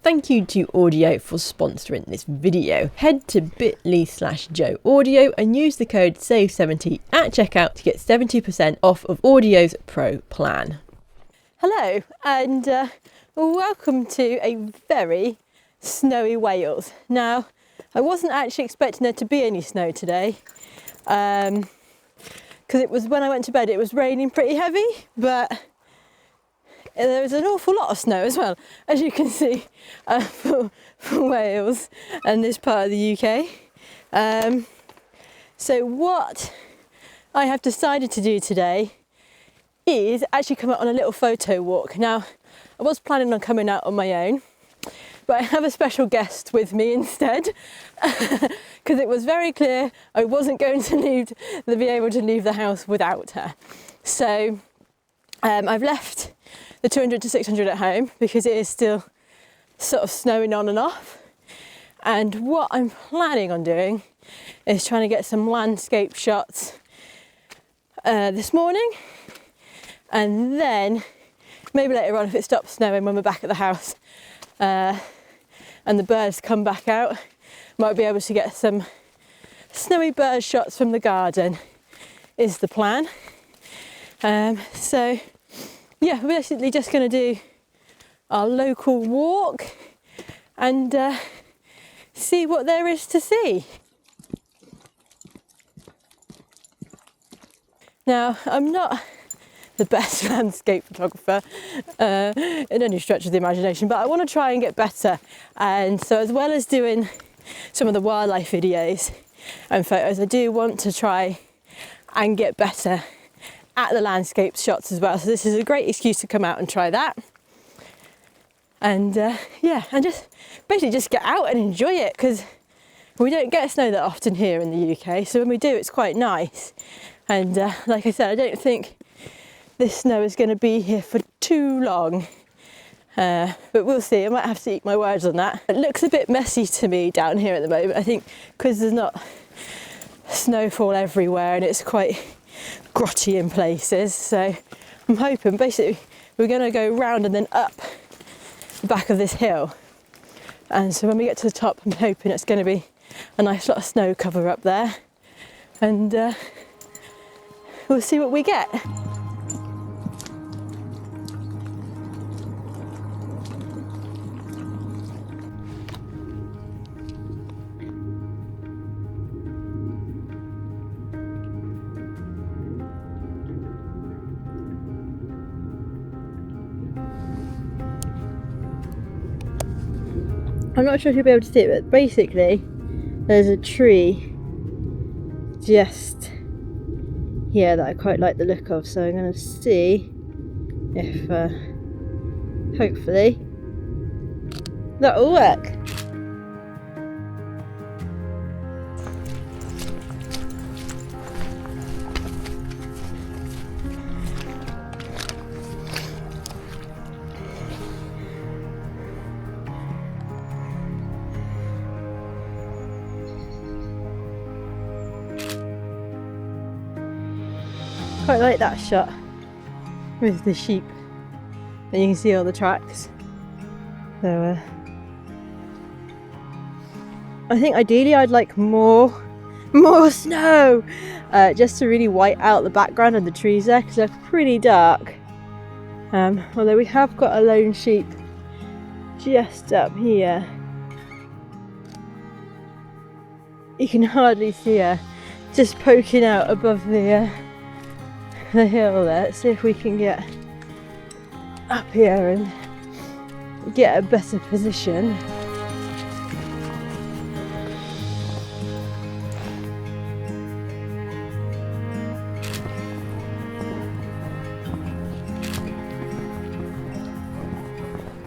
Thank you to Audiio for sponsoring this video. Head to bit.ly/JoeAudio and use the code SAVE70 at checkout to get 70% off of Audio's Pro plan. Hello and welcome to a very snowy Wales. Now, I wasn't actually expecting there to be any snow today because it was when I went to bed it was raining pretty heavy, but there was an awful lot of snow as well, as you can see, for Wales and this part of the UK. So what I have decided to do today is actually come out on a little photo walk. Now, I was planning on coming out on my own, but I have a special guest with me instead, because it was very clear I wasn't going to be able to leave the house without her. So I've left the 200 to 600 at home because it is still sort of snowing on and off. And what I'm planning on doing is trying to get some landscape shots this morning, and then maybe later on, if it stops snowing when we're back at the house and the birds come back out, might be able to get some snowy bird shots from the garden is the plan. So yeah, we're basically just going to do our local walk and see what there is to see. Now, I'm not the best landscape photographer in any stretch of the imagination, but I want to try and get better. And so as well as doing some of the wildlife videos and photos, I do want to try and get better at the landscape shots as well. So this is a great excuse to come out and try that. And yeah, and just basically just get out and enjoy it, because we don't get snow that often here in the UK. So when we do, it's quite nice. And like I said, I don't think this snow is going to be here for too long. But we'll see. I might have to eat my words on that. It looks a bit messy to me down here at the moment. I think because there's not snowfall everywhere and it's quite grotty in places, so I'm hoping basically we're going to go round and then up the back of this hill, and so when we get to the top I'm hoping it's going to be a nice lot of snow cover up there, and we'll see what we get. I'm not sure if you'll be able to see it, but basically there's a tree just here that I quite like the look of, so I'm going to see if hopefully that will work. Quite like that shot with the sheep, and you can see all the tracks. So I think ideally I'd like more snow, just to really white out the background and the trees there, because they're pretty dark. Although we have got a lone sheep just up here. You can hardly see her, just poking out above the hill there. Let's see if we can get up here and get a better position.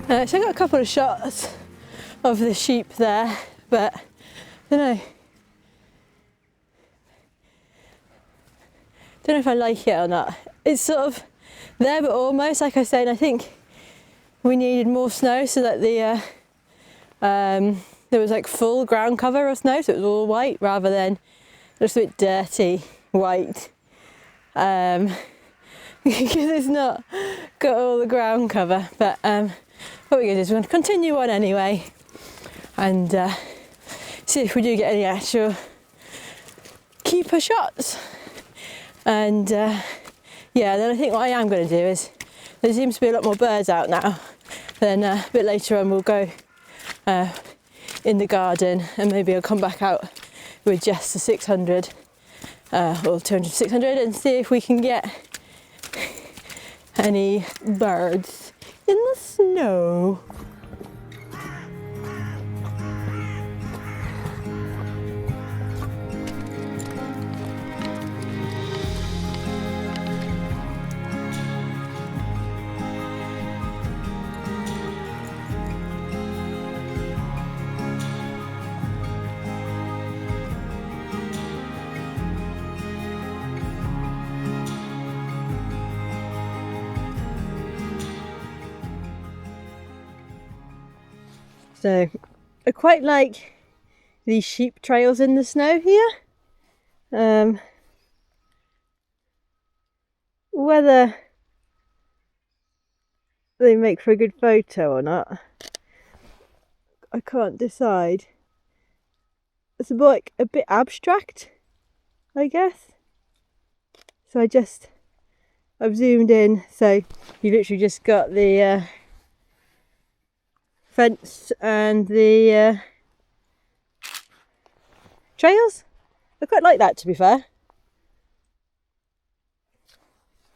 So I got a couple of shots of the sheep there, but I don't know if I like it or not. It's sort of there, but almost, like I said, I think we needed more snow so that the there was like full ground cover of snow, so it was all white rather than just a bit dirty white. Because it's not got all the ground cover, but what we're going to do is we're going to continue on anyway and see if we do get any actual keeper shots. And yeah, then I think what I am going to do is, there seems to be a lot more birds out now, then a bit later on we'll go in the garden and maybe I'll come back out with just the 600 or 200 600 and see if we can get any birds in the snow. So I quite like these sheep trails in the snow here. Whether they make for a good photo or not, I can't decide. It's like a bit abstract, I guess. So I've zoomed in, so you literally just got the fence and the trails. I quite like that, to be fair.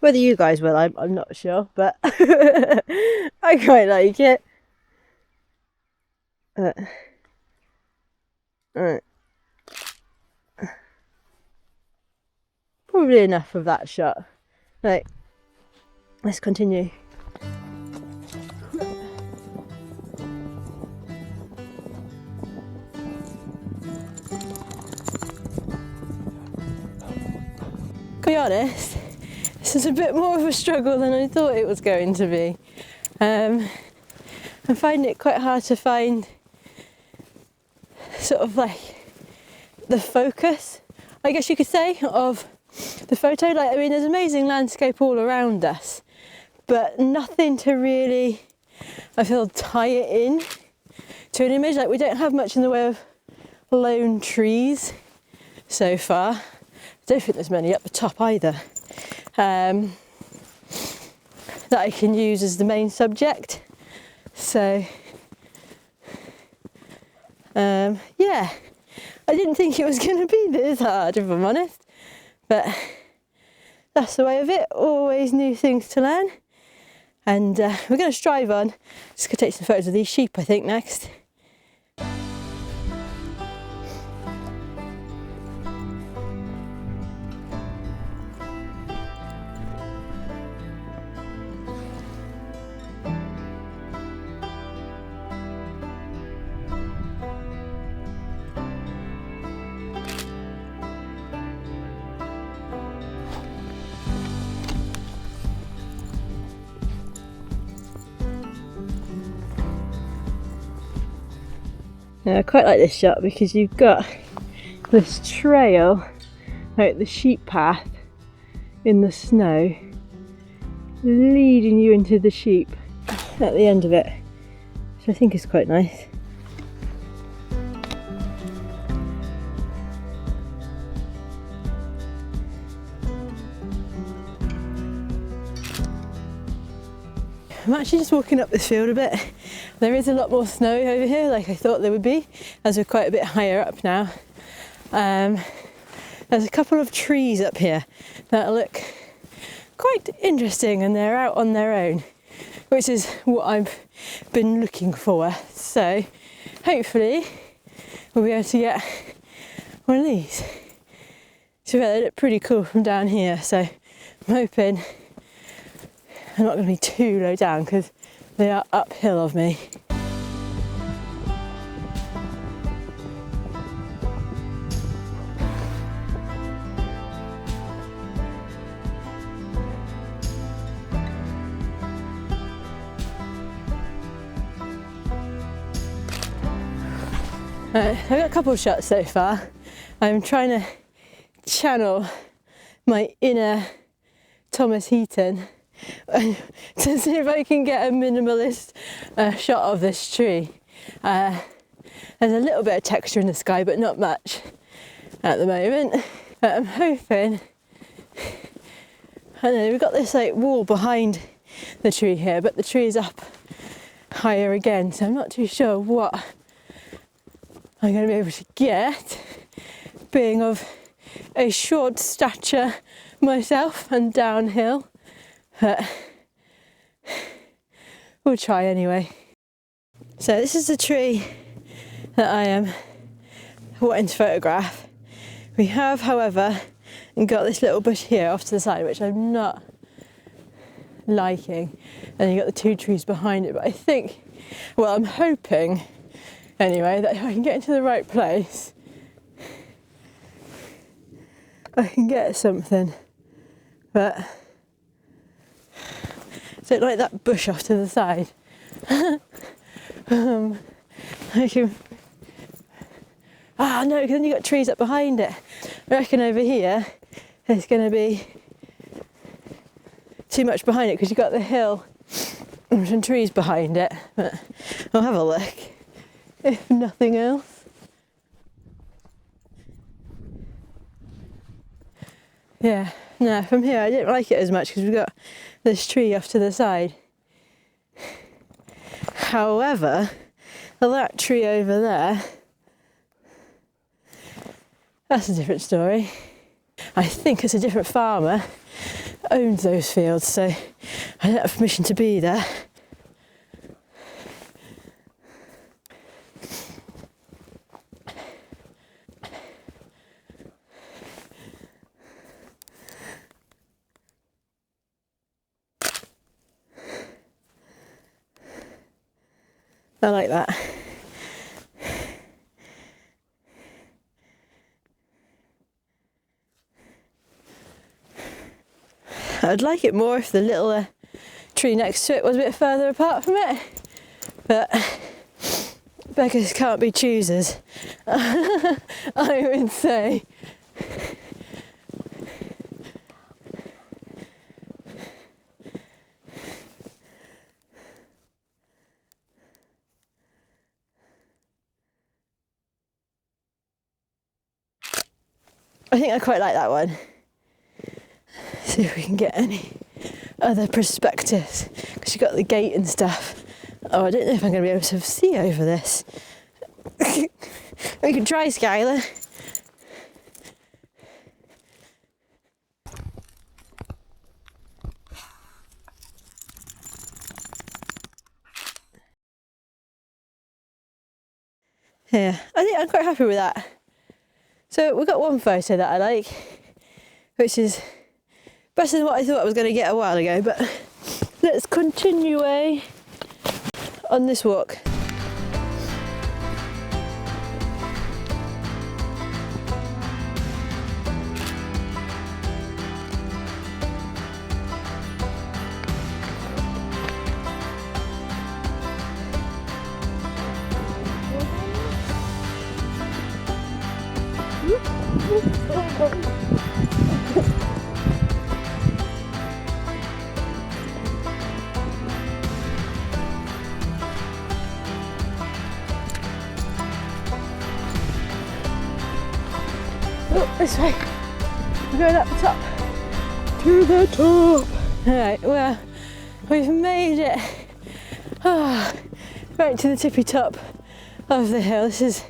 Whether you guys will, I'm not sure, but I quite like it. Probably enough of that shot. Right, let's continue. To be honest, this is a bit more of a struggle than I thought it was going to be. I find it quite hard to find sort of like the focus, I guess you could say, of the photo. Like, I mean, there's amazing landscape all around us, but nothing to really, I feel, tie it in to an image. Like, we don't have much in the way of lone trees so far. I don't think there's many up the top either that I can use as the main subject. So yeah, I didn't think it was going to be this hard, if I'm honest, but that's the way of it. Always new things to learn, and we're going to strive on. Just going to take some photos of these sheep, I think, next. Now, I quite like this shot because you've got this trail, like the sheep path in the snow, leading you into the sheep at the end of it, which I think is quite nice. I'm actually just walking up this field a bit. There is a lot more snow over here, like I thought there would be, as we're quite a bit higher up now. There's a couple of trees up here that look quite interesting, and they're out on their own, which is what I've been looking for. So hopefully we'll be able to get one of these. So they look pretty cool from down here, so I'm hoping I'm not going to be too low down because they are uphill of me. I've got a couple of shots so far. I'm trying to channel my inner Thomas Heaton to see if I can get a minimalist shot of this tree. There's a little bit of texture in the sky, but not much at the moment. I'm hoping, I don't know, we've got this like wall behind the tree here, but the tree's up higher again, so I'm not too sure what I'm going to be able to get, being of a short stature myself and downhill, but we'll try anyway. So this is the tree that I am wanting to photograph. We have, however, got this little bush here off to the side, which I'm not liking, and you got the two trees behind it, but I think, well, I'm hoping anyway that if I can get into the right place I can get something, but I don't like that bush off to the side. I can, no, because then you've got trees up behind it. I reckon over here there's going to be too much behind it because you've got the hill and some trees behind it, but I'll have a look if nothing else. Yeah, no, from here I didn't like it as much because we've got this tree off to the side. However, that tree over there, that's a different story. I think it's a different farmer owns those fields, so I don't have permission to be there. I like that. I'd like it more if the little tree next to it was a bit further apart from it, but beggars can't be choosers, I would say. I think I quite like that one. See if we can get any other perspectives, because you've got the gate and stuff. Oh, I don't know if I'm going to be able to see over this. We can try, Skylar. Yeah, I think I'm quite happy with that. So we've got one photo that I like, which is better than what I thought I was going to get a while ago, but let's continue on this walk. Oh, this way. We're going up the top. To the top. Alright, well, we've made it right to the tippy top of the hill. This is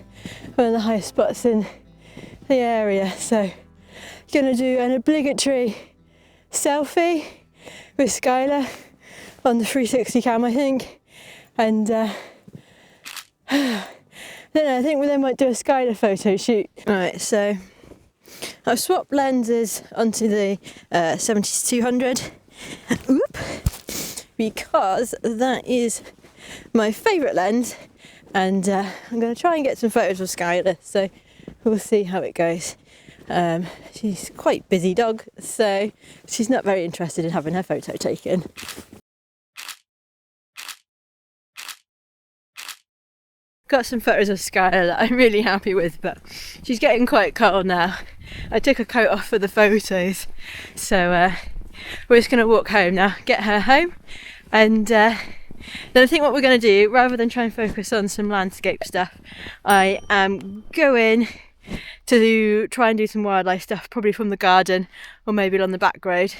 one of the highest spots in the area, so gonna do an obligatory selfie with Skylar on the 360 cam, I think, and I don't know, I think we then might do a Skylar photo shoot. Alright, so I've swapped lenses onto the 70-200 Oop. Because that is my favourite lens, and I'm going to try and get some photos of Skylar, so we'll see how it goes. She's quite busy dog, so she's not very interested in having her photo taken. Got some photos of Skylar that I'm really happy with, but she's getting quite cold now. I took her coat off for the photos, so we're just going to walk home now, get her home, and then I think what we're going to do, rather than try and focus on some landscape stuff, I am going to try and do some wildlife stuff, probably from the garden or maybe along the back road.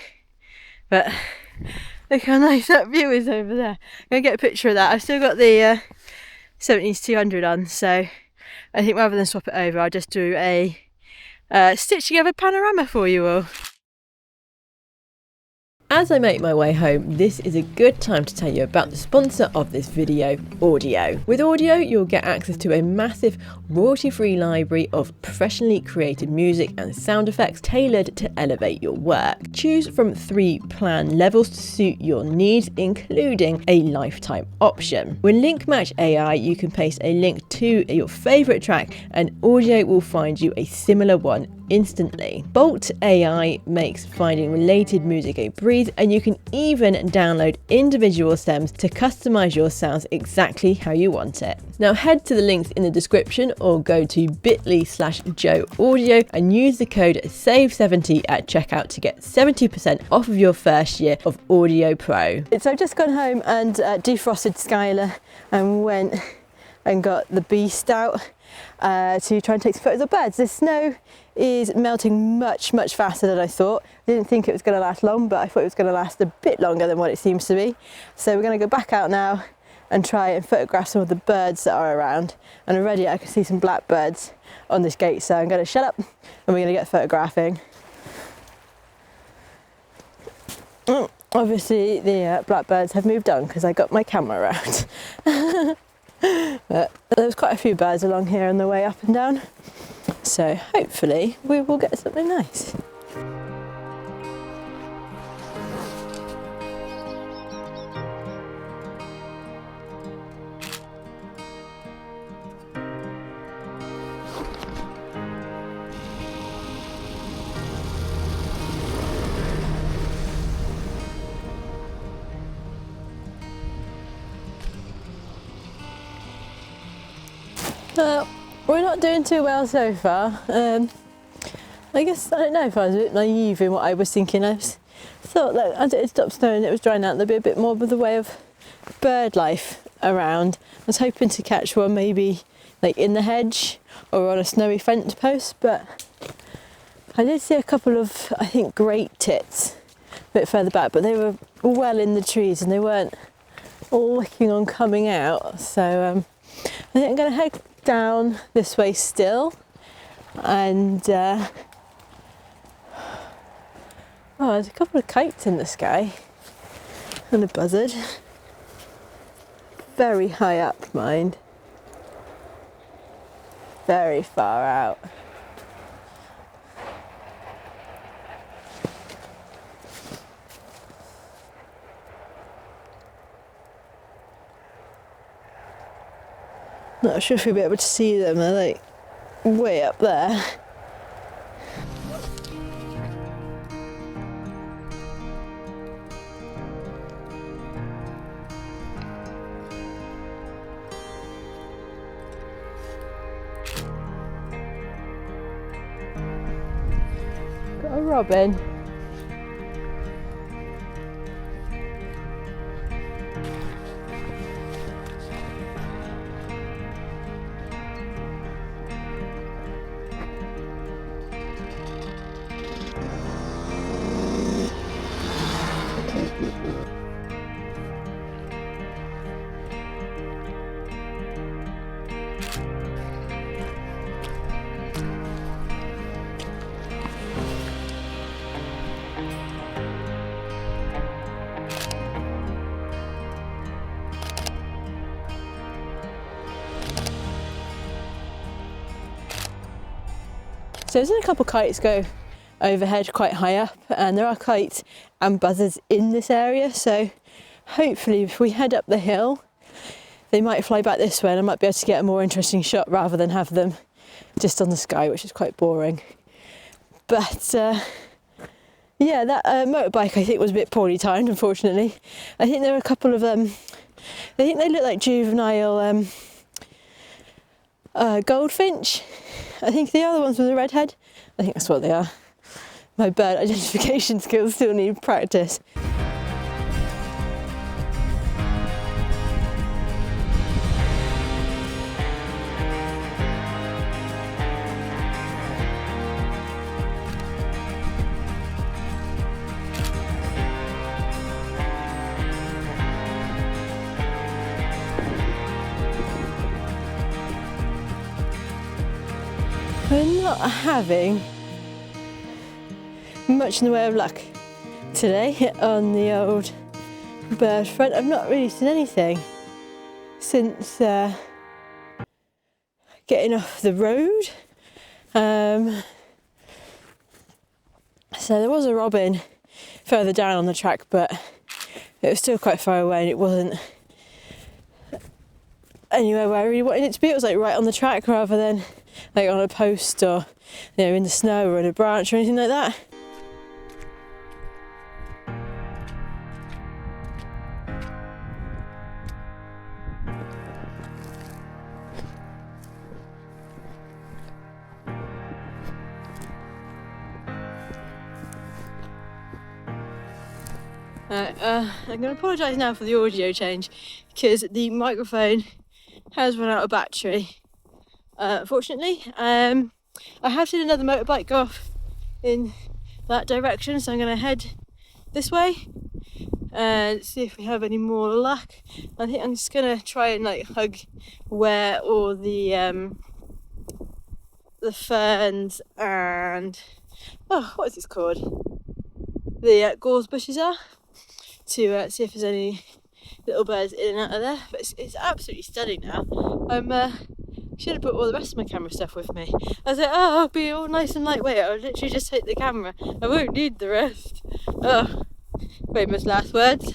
But look how nice that view is over there. I'm going to get a picture of that. I've still got the 70-200 on, so I think rather than swap it over, I'll just do a stitch together panorama for you all. As I make my way home, this is a good time to tell you about the sponsor of this video, Audiio. With Audiio, you'll get access to a massive royalty-free library of professionally created music and sound effects tailored to elevate your work. Choose from 3 plan levels to suit your needs, including a lifetime option. With Link Match AI, you can paste a link to your favourite track and Audiio will find you a similar one instantly. Bolt AI makes finding related music a breeze, and you can even download individual stems to customize your sounds exactly how you want it. Now head to the links in the description or go to bit.ly/JoeAudio and use the code SAVE70 at checkout to get 70% off of your first year of Audiio Pro. So I've just gone home and defrosted Skylar and went and got the beast out to try and take some photos of birds. The snow is melting much faster than I thought. I didn't think it was going to last long, but I thought it was going to last a bit longer than what it seems to be. So we're going to go back out now and try and photograph some of the birds that are around. And already I can see some blackbirds on this gate, so I'm going to shut up and we're going to get photographing. Obviously the blackbirds have moved on because I got my camera out. But there was quite a few birds along here on the way up and down, so hopefully we will get something nice. Well, we're not doing too well so far. I guess, I don't know if I was a bit naive in what I was thinking. I thought that as it had stopped snowing, it was drying out, there'd be a bit more of the way of bird life around. I was hoping to catch one maybe like in the hedge or on a snowy fence post, but I did see a couple of, I think, great tits a bit further back, but they were well in the trees and they weren't all looking on coming out. So I think I'm going to head down this way still, and oh, there's a couple of kites in the sky and a buzzard, very high up, mind, very far out. Not sure if you'll be able to see them, they're like way up there. Got a robin. So there's a couple of kites go overhead quite high up, and there are kites and buzzards in this area, so hopefully if we head up the hill they might fly back this way and I might be able to get a more interesting shot rather than have them just on the sky, which is quite boring. But yeah, that motorbike I think was a bit poorly timed, unfortunately. I think there were a couple of I think they look like juvenile goldfinch. I think the other ones were the redhead. I think that's what they are. my bird identification skills still need practice. We're not having much in the way of luck today on the old bird front. I've not really seen anything since getting off the road. So there was a robin further down on the track, but it was still quite far away and it wasn't anywhere where I really wanted it to be. It was like right on the track rather than like on a post or, you know, in the snow or in a branch or anything like that. I'm going to apologise now for the audio change because the microphone has run out of battery. Fortunately, I have seen another motorbike go off in that direction, so I'm going to head this way and see if we have any more luck. I think I'm just going to try and like hug where all the ferns and what is this called? The gorse bushes are, to see if there's any little birds in and out of there. But it's absolutely stunning now. Should have brought all the rest of my camera stuff with me. I was like, oh, I'll be all nice and lightweight. I'll literally just take the camera. I won't need the rest. Oh, famous last words.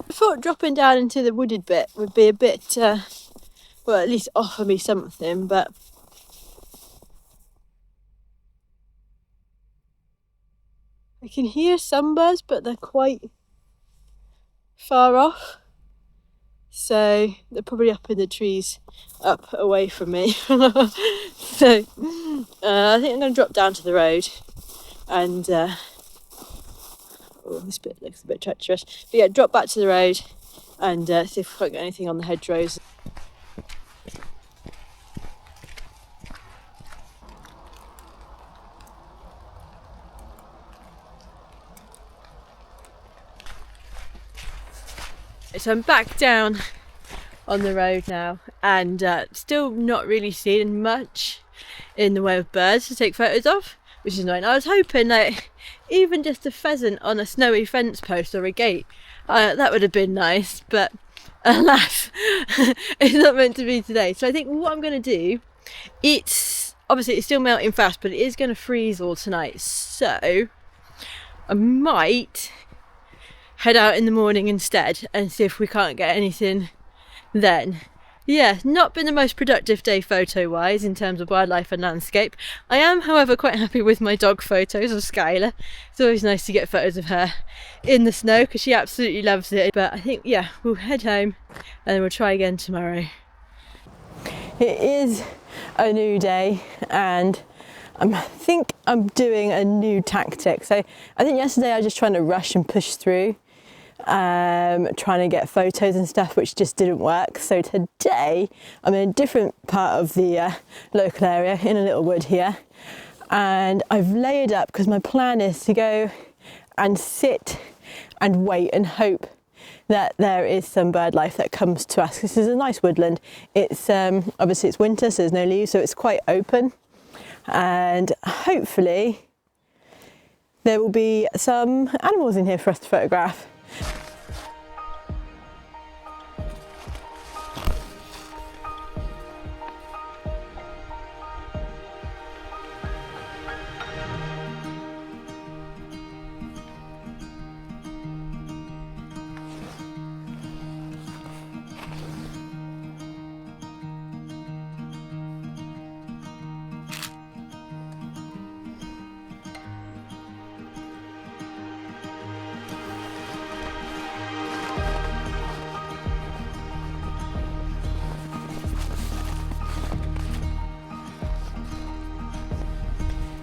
I thought dropping down into the wooded bit would be a bit, well, at least offer me something, but I can hear some birds, but they're quite far off. So they're probably up in the trees, up away from me. So I think I'm going to drop down to the road and, oh, this bit looks a bit treacherous. But yeah, drop back to the road and see if I can get anything on the hedgerows. So I'm back down on the road now and still not really seeing much in the way of birds to take photos of, which is nice. I was hoping like even just a pheasant on a snowy fence post or a gate, that would have been nice, but alas, it's not meant to be today. So I think what I'm going to do, it's still melting fast, but it is going to freeze all tonight, so I might head out in the morning instead and see if we can't get anything then. Yeah, not been the most productive day photo wise in terms of wildlife and landscape. I am, however, quite happy with my dog photos of Skylar. It's always nice to get photos of her in the snow because she absolutely loves it. But I think, yeah, we'll head home and then we'll try again tomorrow. It is a new day and I think I'm doing a new tactic. So I think yesterday I was just trying to rush and push through, trying to get photos and stuff, which just didn't work. So today I'm in a different part of the local area, in a little wood here, and I've layered up because my plan is to go and sit and wait and hope that there is some bird life that comes to us. This is a nice woodland. It's obviously it's winter, so there's no leaves, so it's quite open, and hopefully there will be some animals in here for us to photograph.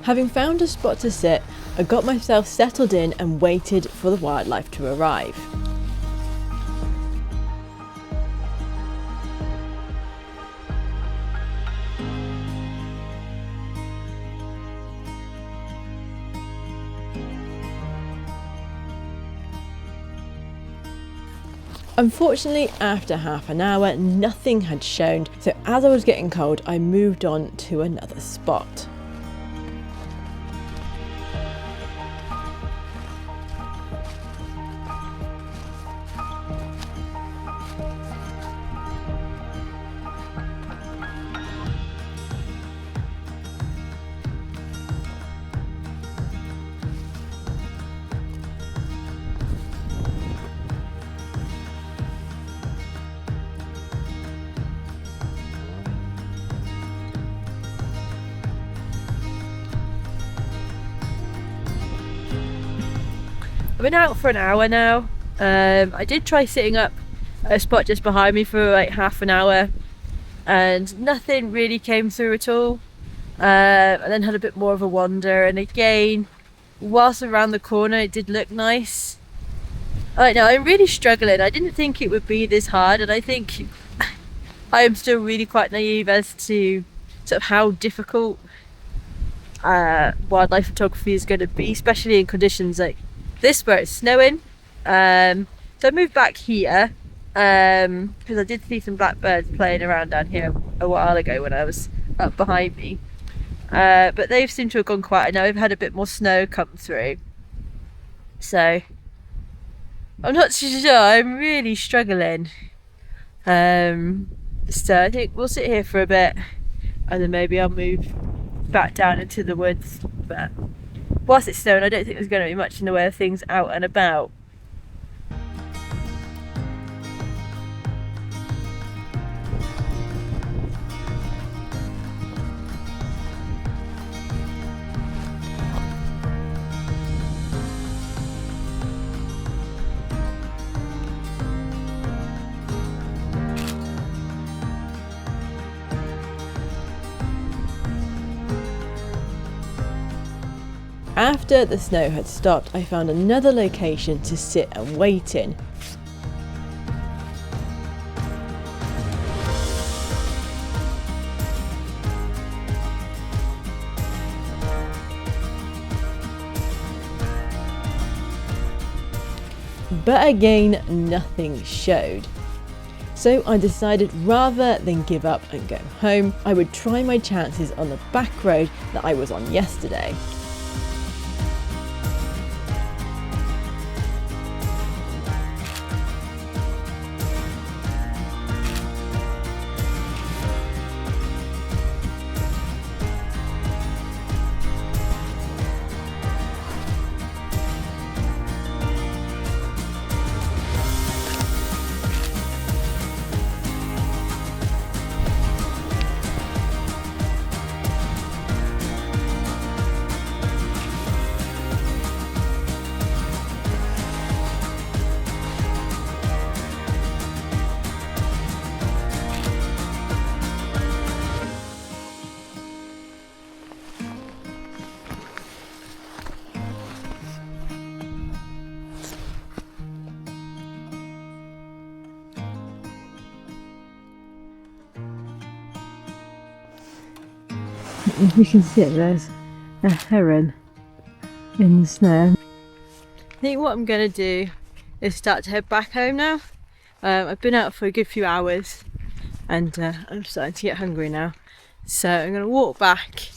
Having found a spot to sit, I got myself settled in and waited for the wildlife to arrive. Unfortunately, after half an hour, nothing had shown, so as I was getting cold, I moved on to another spot. I've been out for an hour now. I did try sitting up at a spot just behind me for like half an hour and nothing really came through at all. And then had a bit more of a wander, and again, whilst around the corner it did look nice. I know, I'm really struggling. I didn't think it would be this hard, and I think I am still really quite naive as to sort of how difficult wildlife photography is going to be, especially in conditions like this where it's snowing. So I moved back here because I did see some blackbirds playing around down here a while ago when I was up behind me, but they've seemed to have gone quiet. Now we've had a bit more snow come through, so I'm not too sure. I'm really struggling. So I think we'll sit here for a bit and then maybe I'll move back down into the woods. But whilst it's snowing, I don't think there's going to be much in the way of things out and about. After the snow had stopped, I found another location to sit and wait in. But again, nothing showed. So I decided rather than give up and go home, I would try my chances on the back road that I was on yesterday. If you can see it, there's a heron in the snow. I think what I'm going to do is start to head back home now. I've been out for a good few hours and I'm starting to get hungry now. So I'm going to walk back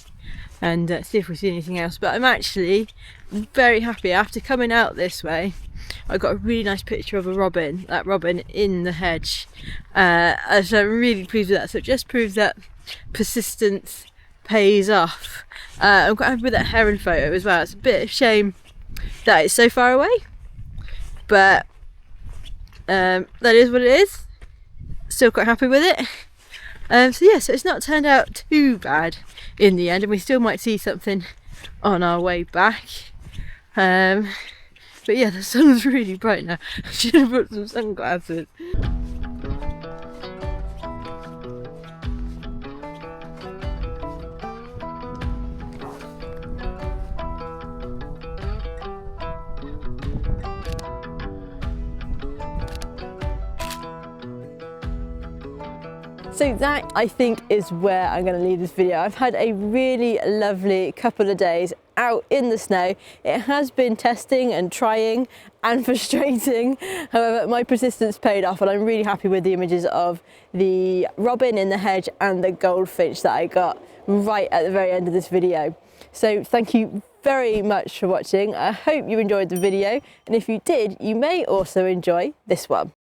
and see if we see anything else. But I'm actually very happy. After coming out this way, I got a really nice picture of a robin, that robin in the hedge. So I'm really pleased with that. So it just proves that persistence pays off. I'm quite happy with that heron photo as well. It's a bit of a shame that it's so far away, but that is what it is. Still quite happy with it. So yeah, so it's not turned out too bad in the end, and we still might see something on our way back. But yeah, the sun's really bright now. I should have put some sunglasses. So that, I think, is where I'm going to leave this video. I've had a really lovely couple of days out in the snow. It has been testing and trying and frustrating. However, my persistence paid off, and I'm really happy with the images of the robin in the hedge and the goldfinch that I got right at the very end of this video. So thank you very much for watching. I hope you enjoyed the video, and if you did, you may also enjoy this one.